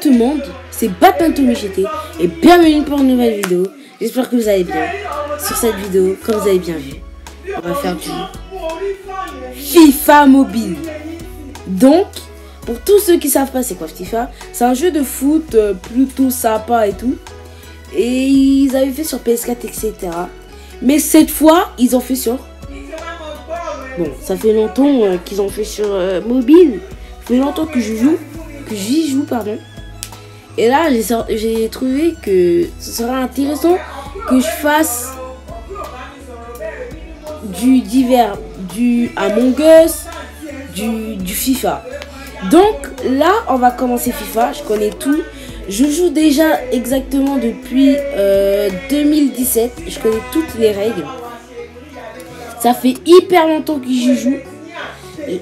tout le monde, c'est Batman Tommy GT et bienvenue pour une nouvelle vidéo. J'espère que vous allez bien. Sur cette vidéo, comme vous avez bien vu, on va faire du FIFA mobile. Donc, pour tous ceux qui savent pas c'est quoi FIFA, c'est un jeu de foot plutôt sympa et tout. Et ils avaient fait sur PS4 etc. Mais cette fois, ils ont fait sur... Bon, ça fait longtemps qu'ils ont fait sur mobile. Ça fait longtemps que j'y joue, pardon. Et là, j'ai trouvé que ce serait intéressant que je fasse du divers, du Among Us, du FIFA. Donc là, on va commencer FIFA. Je connais tout. Je joue déjà exactement depuis 2017. Je connais toutes les règles. Ça fait hyper longtemps que j'y joue. Je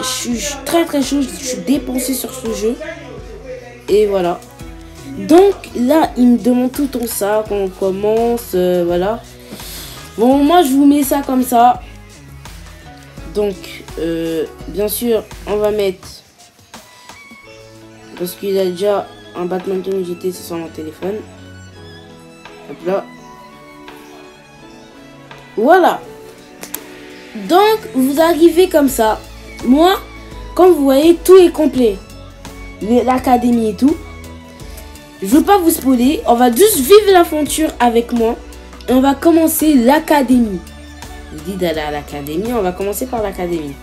suis très chaud. Je suis dépensé sur ce jeu. Et voilà. Donc là, il me demande tout en ça quand on commence. Voilà. Bon, moi je vous mets ça comme ça. Donc, bien sûr, on va mettre... Parce qu'il a déjà un Batman Tommy GT sur mon téléphone. Hop là. Voilà. Donc, vous arrivez comme ça. Moi, comme vous voyez, tout est complet. L'académie et tout. Je veux pas vous spoiler. On va juste vivre l'aventure avec moi. Et on va commencer l'académie. Je dis d'aller à l'académie. On va commencer par l'académie.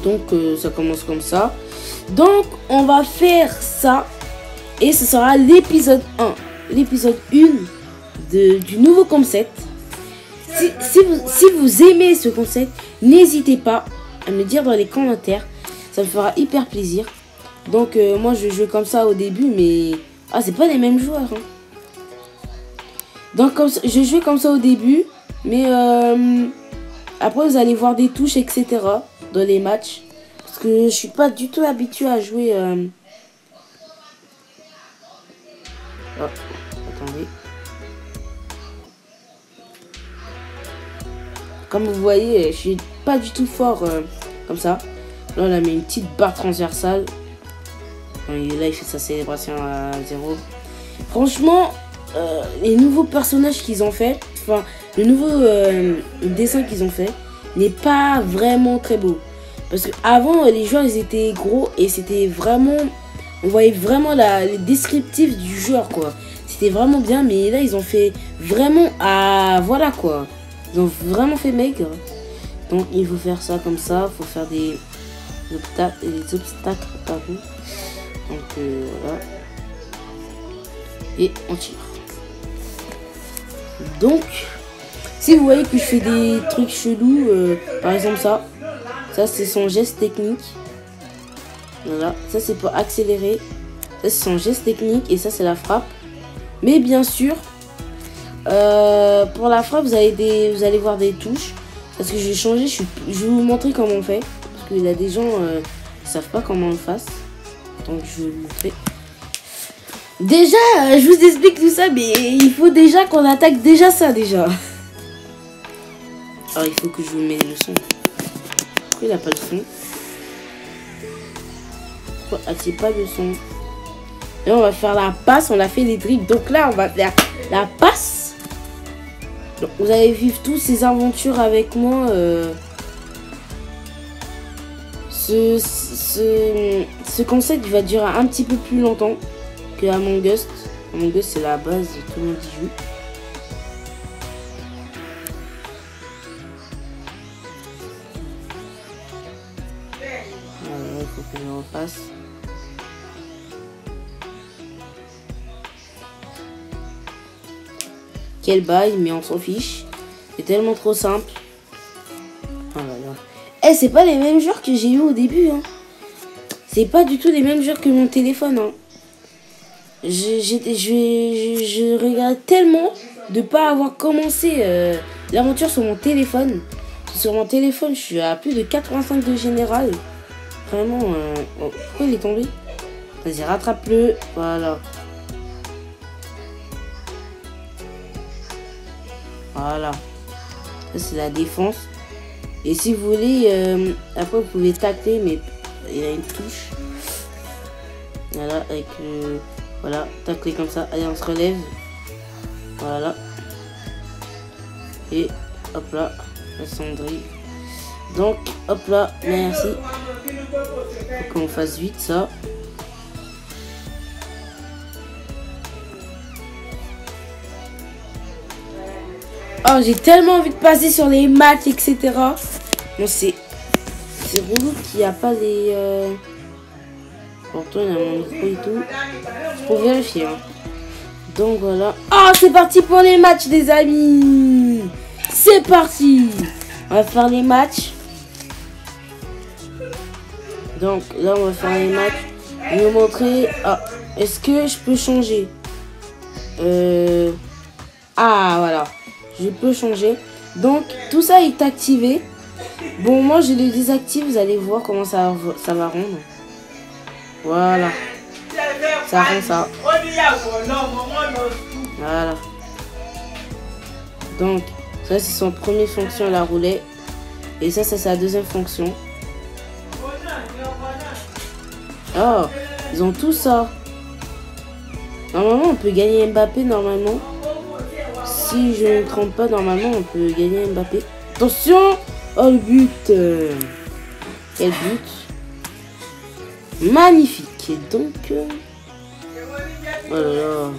Donc, ça commence comme ça. Donc, on va faire ça. Et ce sera l'épisode 1. L'épisode 1 du nouveau concept. Si vous aimez ce concept, n'hésitez pas à me dire dans les commentaires. Ça me fera hyper plaisir. Donc, moi, je joue comme ça au début. Mais... Ah, c'est pas les mêmes joueurs. Hein. Donc, je joue comme ça au début. Mais après, vous allez voir des touches, etc. dans les matchs. Parce que je suis pas du tout habitué à jouer... Oh, attendez. Comme vous voyez, je suis pas du tout fort comme ça. Là, on a mis une petite barre transversale. Et là, il fait sa célébration à 0. Franchement, les nouveaux personnages qu'ils ont fait, enfin, le nouveau dessin qu'ils ont fait n'est pas vraiment très beau. Parce que avant les joueurs, ils étaient gros et c'était vraiment... On voyait vraiment les descriptifs du joueur, quoi. C'était vraiment bien, mais là, ils ont fait vraiment à... Voilà, quoi. Ils ont vraiment fait maigre. Donc, il faut faire ça comme ça. Il faut faire des obstacles, pardon. Donc, voilà. Et on tire. Donc, si vous voyez que je fais des trucs chelous, par exemple ça c'est son geste technique. Voilà, ça c'est pour accélérer. Ça c'est son geste technique et ça c'est la frappe. Mais bien sûr, pour la frappe, vous allez voir des touches. Parce que je vais changer, je vais vous montrer comment on fait. Parce qu'il y a des gens qui savent pas comment on fasse. Donc je vais vous montrer. Déjà, je vous explique tout ça, mais il faut déjà qu'on attaque déjà ça déjà. Alors il faut que je vous mette le son. Pourquoi il n'a pas le son? Pourquoi a-t-il pas le son? Et on va faire la passe, on a fait les dribbles. Donc là, on va faire la passe. Donc, vous allez vivre toutes ces aventures avec moi. Ce concept il va durer un petit peu plus longtemps que Among Us. Among Us c'est la base, tout le monde y joue. Il faut que je refasse. Quel bail, mais on s'en fiche. C'est tellement trop simple. Oh là là. Eh, c'est pas les mêmes joueurs que j'ai eu au début. Hein. C'est pas du tout les mêmes joueurs que mon téléphone. Hein. Je regrette tellement de pas avoir commencé l'aventure sur mon téléphone. Sur mon téléphone, je suis à plus de 85 de général. Vraiment. Oh, pourquoi il est tombé? Vas-y, rattrape-le. Voilà. Voilà. Ça, c'est la défense. Et si vous voulez, après, vous pouvez tacler, mais il a une touche. Voilà, avec voilà, tacler comme ça. Allez, on se relève. Voilà. Et hop là, la cendrille. Donc, hop là, merci. Faut qu'on fasse vite ça. Oh, j'ai tellement envie de passer sur les matchs, etc. Bon, c'est relou qu'il n'y a pas les... Pourtant, il y a mon micro et tout. Faut vérifier. Hein. Donc, voilà. Oh, c'est parti pour les matchs, les amis. C'est parti. On va faire les matchs. Donc, là, on va faire les matchs. Je vais vous montrer... Ah, est-ce que je peux changer Ah, voilà. Je peux changer. Donc, tout ça est activé. Bon, moi, je le désactive. Vous allez voir comment ça va rendre. Voilà. Ça rend ça. Voilà. Donc, ça, c'est son première fonction, la roulette. Et ça, c'est sa deuxième fonction. Oh, ils ont tout ça. Normalement, on peut gagner Mbappé, normalement. Si je ne me trompe pas, normalement, on peut gagner Mbappé. Attention! Oh, le but! Quel but! Magnifique! Et donc... oh là là!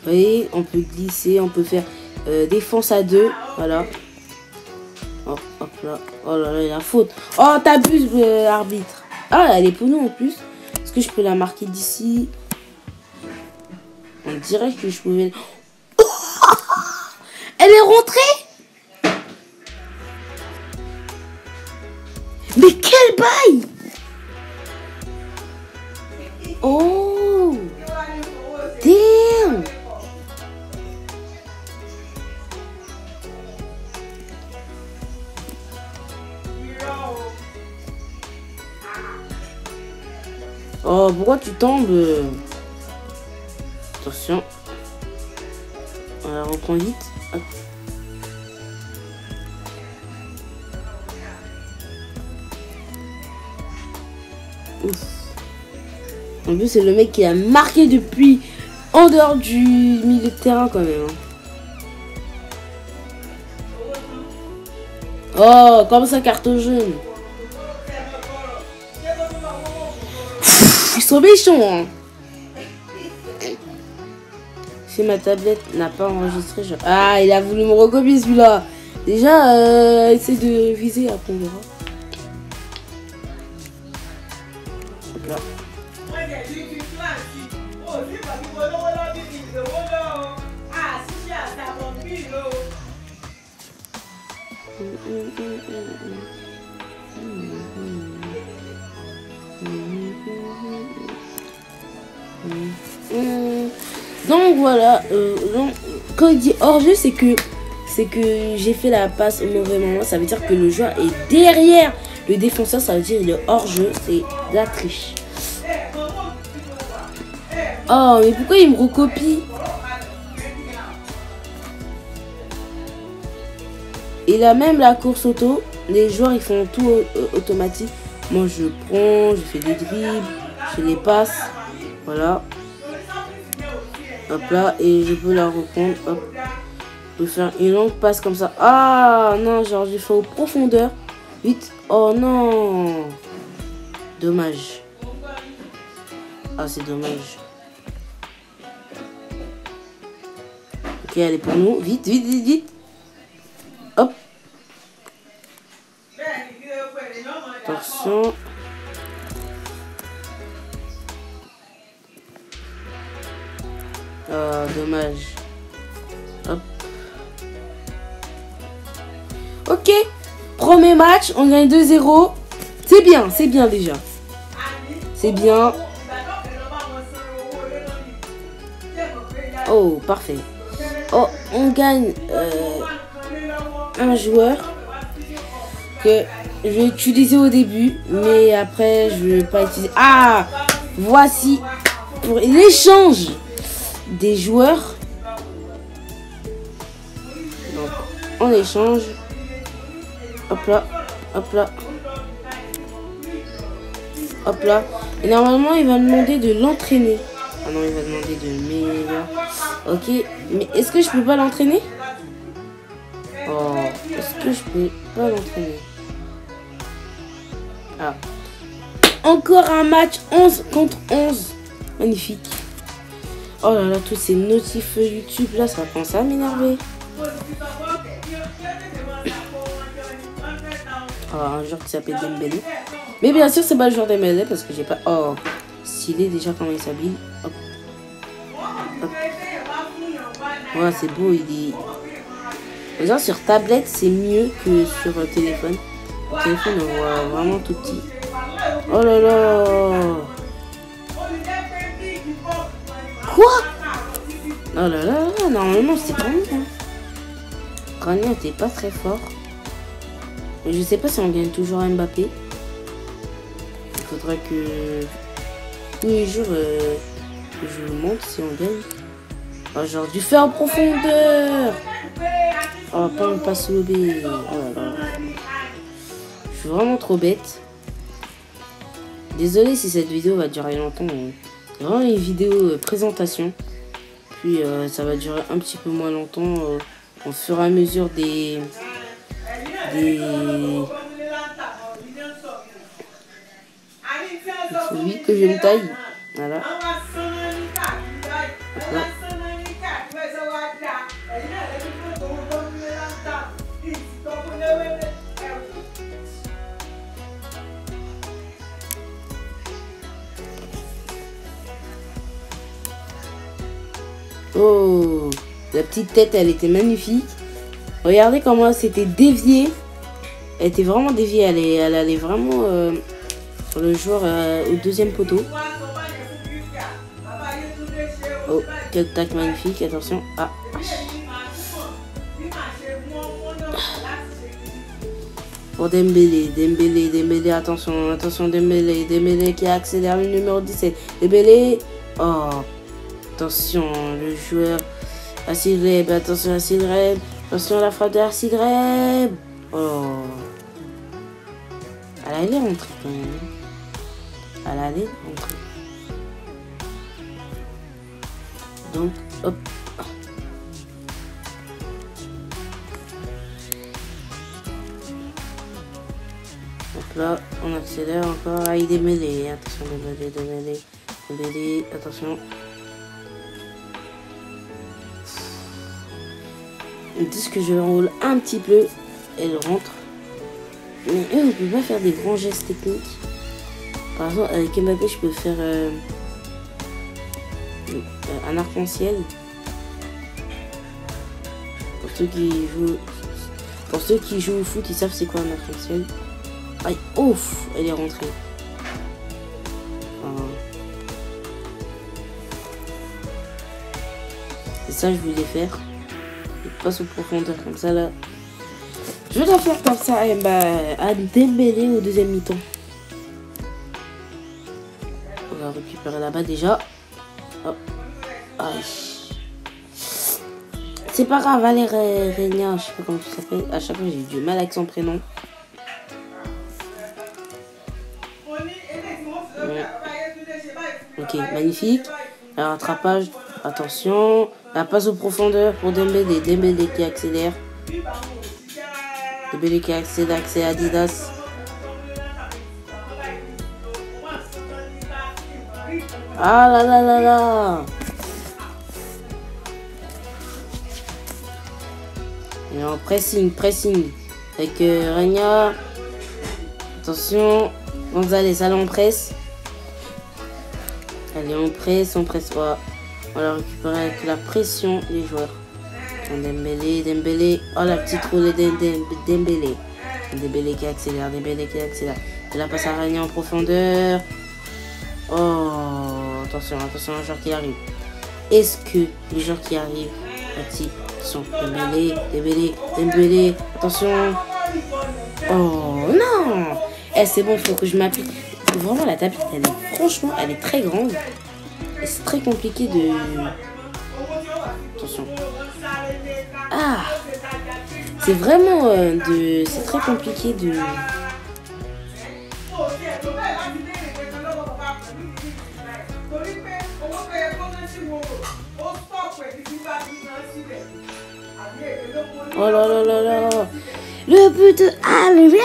Vous voyez, on peut glisser, on peut faire défense à 2. Voilà. Oh, hop là. Oh là là, il a faute. Oh, t'abuses, arbitre. Ah, elle est pour nous en plus. Est-ce que je peux la marquer d'ici? On dirait que je pouvais... Oh, elle est rentrée. Mais quel bail! Oh! Damn! Oh, pourquoi tu tombes? Attention. On la reprend vite. Hop. Ouf. En plus, c'est le mec qui a marqué depuis en dehors du milieu de terrain quand même. Oh, comme ça, carton jaune. Ils sont méchants, hein. Si ma tablette n'a pas enregistré, je... Ah, il a voulu me recopier celui-là. Déjà, essaie de viser, après on verra. Hop là. Donc voilà, quand il dit hors-jeu, c'est que j'ai fait la passe au mauvais moment. Ça veut dire que le joueur est derrière le défenseur. Ça veut dire qu'il est hors-jeu. C'est de la triche. Oh, mais pourquoi il me recopie? Il a même la course auto. Les joueurs, ils font tout automatique. Moi, je prends, je fais des dribbles, je fais les passes. Voilà. Hop là, et je peux la reprendre. Hop. Je peux faire une longue passe comme ça. Ah non, genre j'ai fait aux profondeurs. Vite. Oh non. Dommage. Ah, c'est dommage. Ok, elle est pour nous. Vite, vite, vite, vite. Hop. Attention. Ah, dommage. Hop. Ok. Premier match, on gagne 2-0. C'est bien déjà. C'est bien. Oh, parfait. Oh, on gagne un joueur que je vais utiliser au début, mais après je vais pas utiliser. Ah, voici pour l'échange des joueurs. Donc on échange. Hop là, hop là. Hop là. Et normalement, il va demander de l'entraîner. Ah non, il va demander de meilleur. Ok. Mais est-ce que je peux pas l'entraîner? Oh, est-ce que je peux pas l'entraîner? Ah. Encore un match 11 contre 11. Magnifique. Oh là là, tous ces notifs YouTube là, ça commence à m'énerver. Oh, un joueur qui s'appelle Dembélé. Mais bien sûr, c'est pas le joueur Dembélé parce que j'ai pas. Oh, stylé déjà comment il s'habille. Hop. Hop. Ouais, c'est beau, il est. Genre sur tablette, c'est mieux que sur téléphone. Le téléphone, on voit vraiment tout petit. Oh là là. Quoi? Oh là là là, normalement c'est pas bien. Granit était pas très fort. Mais je sais pas si on gagne toujours à Mbappé. Il faudra que tous les jours je vous montre si on gagne. Oh, genre du feu en profondeur. Oh, pas une passe lobée. Oh là là. Je suis vraiment trop bête. Désolé si cette vidéo va durer longtemps. C'est vraiment une vidéo présentation. Puis ça va durer un petit peu moins longtemps au fur et à mesure des oui, que je me taille. Voilà. Voilà. Oh, la petite tête, elle était magnifique. Regardez comment elle s'était déviée. Elle était vraiment déviée. Elle allait vraiment sur le joueur au deuxième poteau. Oh, quel tac magnifique. Attention. Ah. Pour Dembélé, attention, Dembélé qui accélère le numéro 17. Dembélé. Oh. Attention, le joueur Assilreb, attention Assilreb, attention la frappe de Assilreb. Oh. Elle allait rentrer quand même. Elle allait rentrer. Donc, hop. Donc là, on accélère encore. Ah, il est mêlé. Attention, Dembélé, attention. Ils disent que je l'enroule un petit peu, elle rentre. Mais eux, on peut pas faire des grands gestes techniques. Par exemple, avec Mbappé, je peux faire un arc-en-ciel. Pour ceux qui jouent au foot, ils savent c'est quoi un arc-en-ciel. Aïe, ouf, elle est rentrée. C'est ça que je voulais faire. Passe aux profondeurs comme ça là. Je vais la faire comme ça à Dembélé au deuxième mi-temps. On va récupérer là-bas déjà. Oh. Aïe. C'est pas grave, allez Régna, je sais pas comment tu s'appelles. À chaque fois j'ai du mal avec son prénom. Ok, magnifique. Un rattrapage. Attention. La passe aux profondeurs pour Dembélé. Dembélé qui accélère. Dembélé qui accélère. C'est Adidas. Ah là là là là. Et en pressing. Avec Régna. Attention. Gonzalez, allez, on presse. Allez, on presse. Ouais. On va récupérer avec la pression des joueurs. Dembélé. Oh, la petite roulée de Dembélé. Dembélé qui accélère. Et la passe à Régna en profondeur. Oh, attention, un joueur qui arrive. Est-ce que les joueurs qui arrivent sont Dembélé. Attention. Oh, non. C'est bon, il faut que je m'applique. Vraiment, la tablette, elle est très grande. Et c'est très compliqué de... Attention. Ah. C'est vraiment c'est très compliqué de... Oh là là là là. Le but de Almeida.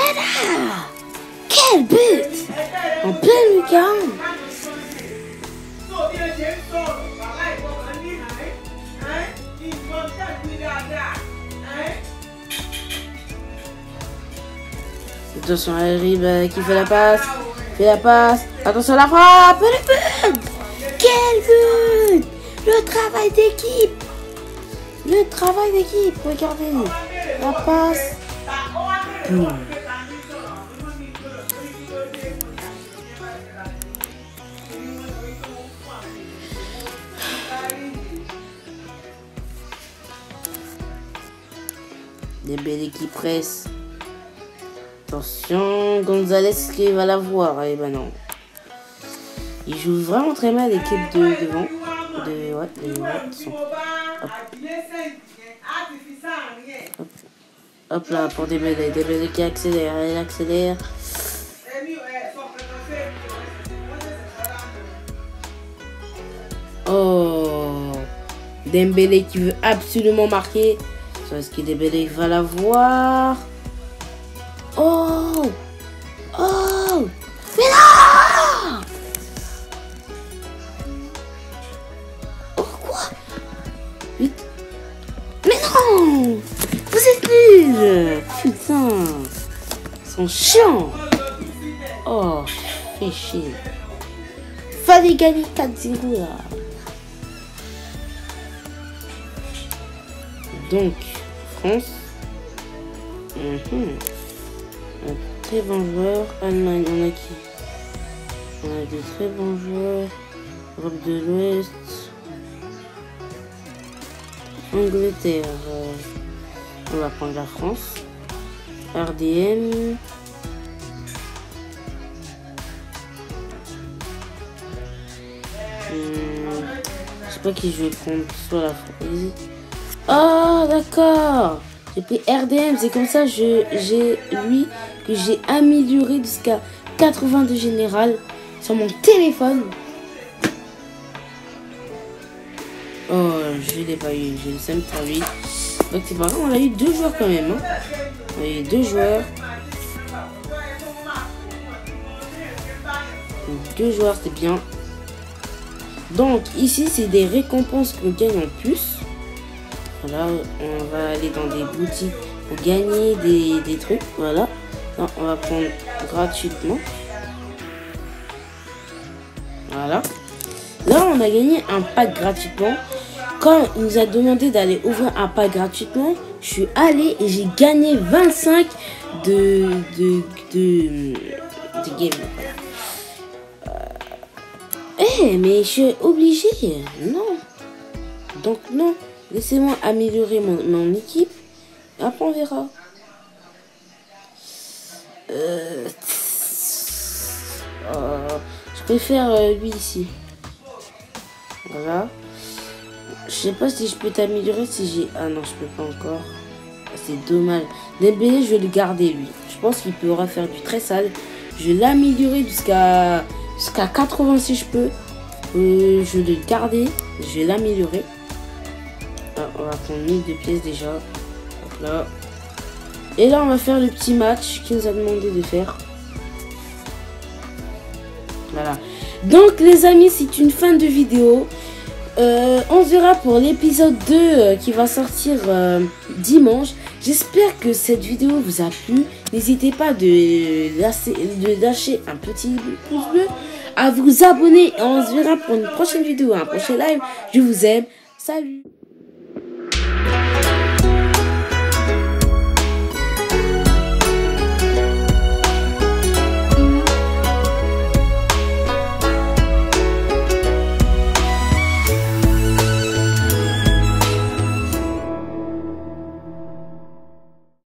Quel but! En pleine lucarne. Attention à Rib qui fait la passe. Attention à la frappe. Le but! Quel but! Le travail d'équipe. Regardez. La passe. Dembélé qui presse. Attention, Gonzalez qui va la voir. Eh ben non. Il joue vraiment très mal l'équipe de devant. Hop là pour Dembélé. Dembélé qui accélère. Il accélère. Oh. Dembélé qui veut absolument marquer. Est-ce que Dembélé va la voir? Oh! Mais non! Oh quoi? Mais non! Vous êtes nuls! Putain! Ils sont chiants! Oh, fait chier. Fallait gagner 4-0 là. Donc, France. Un très bon joueur. Allemagne, on a qui? On a des très bons joueurs. Europe de l'Ouest. Angleterre. On va prendre la France. RDM. Je sais pas qui je vais prendre. Soit la France. Oh, d'accord. J'ai pris RDM. C'est comme ça j'ai lui que j'ai amélioré jusqu'à 82 général sur mon téléphone. Oh, je l'ai pas eu. J'ai le seum pour lui. Donc c'est pas grave, on a eu 2 joueurs quand même. Hein. On a eu 2 joueurs. 2 joueurs, c'est bien. Donc ici, c'est des récompenses qu'on gagne en plus. Voilà, on va aller dans des boutiques pour gagner des trucs. Voilà. Non, on va prendre gratuitement. Voilà. Là, on a gagné un pack gratuitement. Quand il nous a demandé d'aller ouvrir un pack gratuitement, je suis allé et j'ai gagné 25 de game. Mais je suis obligé. Non. Donc non. Laissez-moi améliorer mon équipe. Après, on verra. Je préfère lui ici. Voilà. Je sais pas si je peux t'améliorer si j'ai... Ah non, je peux pas encore. C'est dommage. Dembélé, je vais le garder lui. Je pense qu'il pourra faire du très sale. Je vais l'améliorer jusqu'à 80 si je peux. Je vais le garder. Je vais l'améliorer. On va prendre 1000 de pièces déjà. Hop là. Et là, on va faire le petit match qu'il nous a demandé de faire. Voilà. Donc, les amis, c'est une fin de vidéo. On se verra pour l'épisode 2 qui va sortir dimanche. J'espère que cette vidéo vous a plu. N'hésitez pas de lâcher un petit pouce bleu, à vous abonner. Et on se verra pour une prochaine vidéo, un prochain live. Je vous aime. Salut!